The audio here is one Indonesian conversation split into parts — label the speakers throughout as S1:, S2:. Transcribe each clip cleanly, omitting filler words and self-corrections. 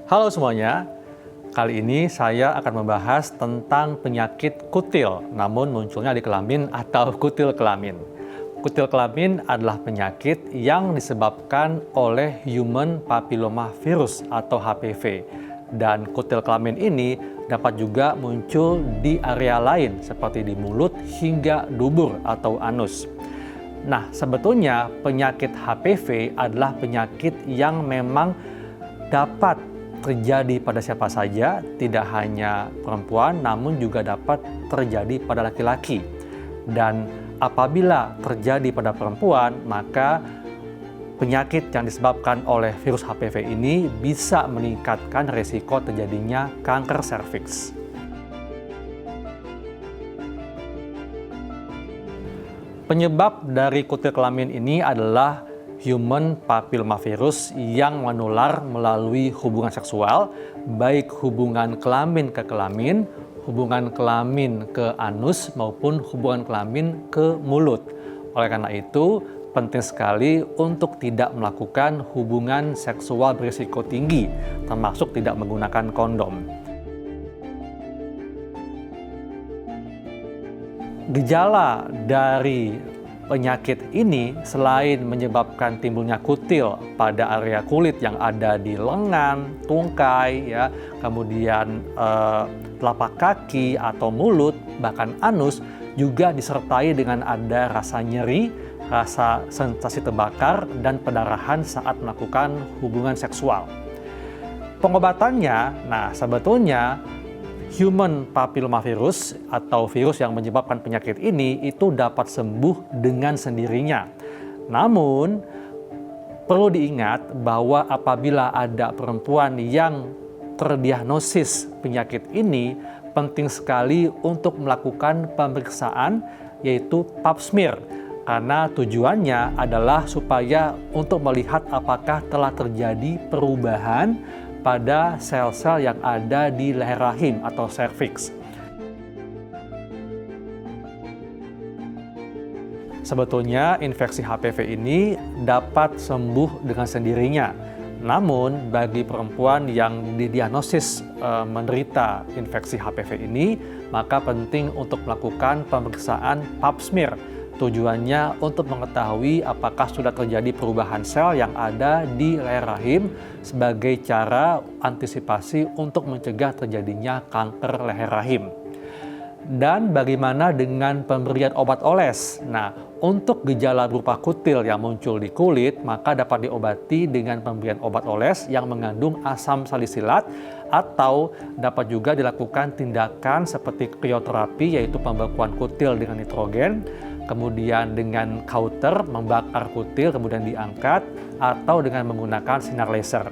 S1: Halo semuanya, kali ini saya akan membahas tentang penyakit kutil, namun munculnya di kelamin atau kutil kelamin. Kutil kelamin adalah penyakit yang disebabkan oleh Human Papillomavirus atau HPV. Dan kutil kelamin ini dapat juga muncul di area lain seperti di mulut hingga dubur atau anus. Nah, sebetulnya penyakit HPV adalah penyakit yang memang dapat terjadi pada siapa saja, tidak hanya perempuan, namun juga dapat terjadi pada laki-laki. Dan apabila terjadi pada perempuan, maka penyakit yang disebabkan oleh virus HPV ini bisa meningkatkan risiko terjadinya kanker serviks. Penyebab dari kutil kelamin ini adalah Human Papillomavirus yang menular melalui hubungan seksual, baik hubungan kelamin ke kelamin, hubungan kelamin ke anus, maupun hubungan kelamin ke mulut. Oleh karena itu, penting sekali untuk tidak melakukan hubungan seksual berisiko tinggi, termasuk tidak menggunakan kondom. Gejala dari penyakit ini selain menyebabkan timbulnya kutil pada area kulit yang ada di lengan, tungkai, kemudian telapak kaki atau mulut, bahkan anus, juga disertai dengan ada rasa nyeri, rasa sensasi terbakar, dan pendarahan saat melakukan hubungan seksual. Pengobatannya, sebetulnya Human Papillomavirus atau virus yang menyebabkan penyakit ini itu dapat sembuh dengan sendirinya. Namun, perlu diingat bahwa apabila ada perempuan yang terdiagnosis penyakit ini, penting sekali untuk melakukan pemeriksaan yaitu pap smear. Karena tujuannya adalah supaya untuk melihat apakah telah terjadi perubahan pada sel-sel yang ada di leher rahim atau serviks. Sebetulnya infeksi HPV ini dapat sembuh dengan sendirinya. Namun bagi perempuan yang didiagnosis menderita infeksi HPV ini, maka penting untuk melakukan pemeriksaan pap smear. Tujuannya untuk mengetahui apakah sudah terjadi perubahan sel yang ada di leher rahim sebagai cara antisipasi untuk mencegah terjadinya kanker leher rahim. Dan bagaimana dengan pemberian obat oles? Untuk gejala berupa kutil yang muncul di kulit, maka dapat diobati dengan pemberian obat oles yang mengandung asam salisilat, atau dapat juga dilakukan tindakan seperti krioterapi, yaitu pembekuan kutil dengan nitrogen, kemudian dengan kauter, membakar kutil kemudian diangkat, atau dengan menggunakan sinar laser.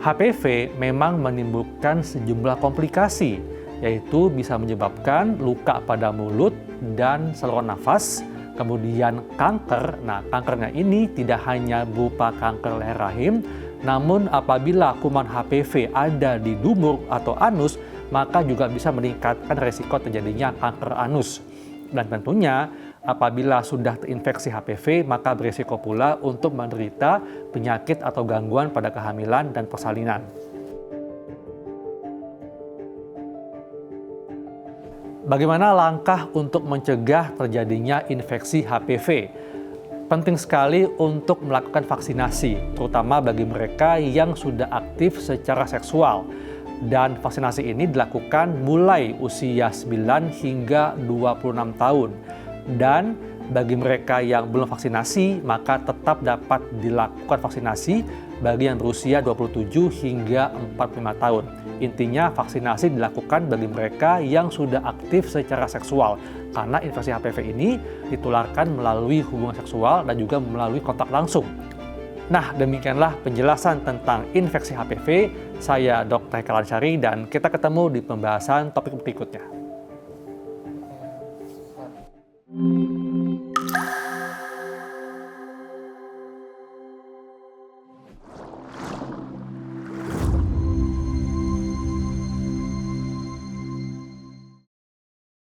S1: HPV memang menimbulkan sejumlah komplikasi, yaitu bisa menyebabkan luka pada mulut dan saluran nafas, kemudian kanker. Kankernya ini tidak hanya berupa kanker leher rahim, namun apabila kuman HPV ada di dubur atau anus, maka juga bisa meningkatkan risiko terjadinya kanker anus. Dan tentunya apabila sudah terinfeksi HPV, maka berisiko pula untuk menderita penyakit atau gangguan pada kehamilan dan persalinan. Bagaimana langkah untuk mencegah terjadinya infeksi HPV? Penting sekali untuk melakukan vaksinasi, terutama bagi mereka yang sudah aktif secara seksual. Dan vaksinasi ini dilakukan mulai usia 9 hingga 26 tahun. Dan bagi mereka yang belum vaksinasi, maka tetap dapat dilakukan vaksinasi bagi yang berusia 27 hingga 45 tahun. Intinya vaksinasi dilakukan bagi mereka yang sudah aktif secara seksual. Karena infeksi HPV ini ditularkan melalui hubungan seksual dan juga melalui kontak langsung. Demikianlah penjelasan tentang infeksi HPV. Saya Dr. Eka Lansyari dan kita ketemu di pembahasan topik berikutnya.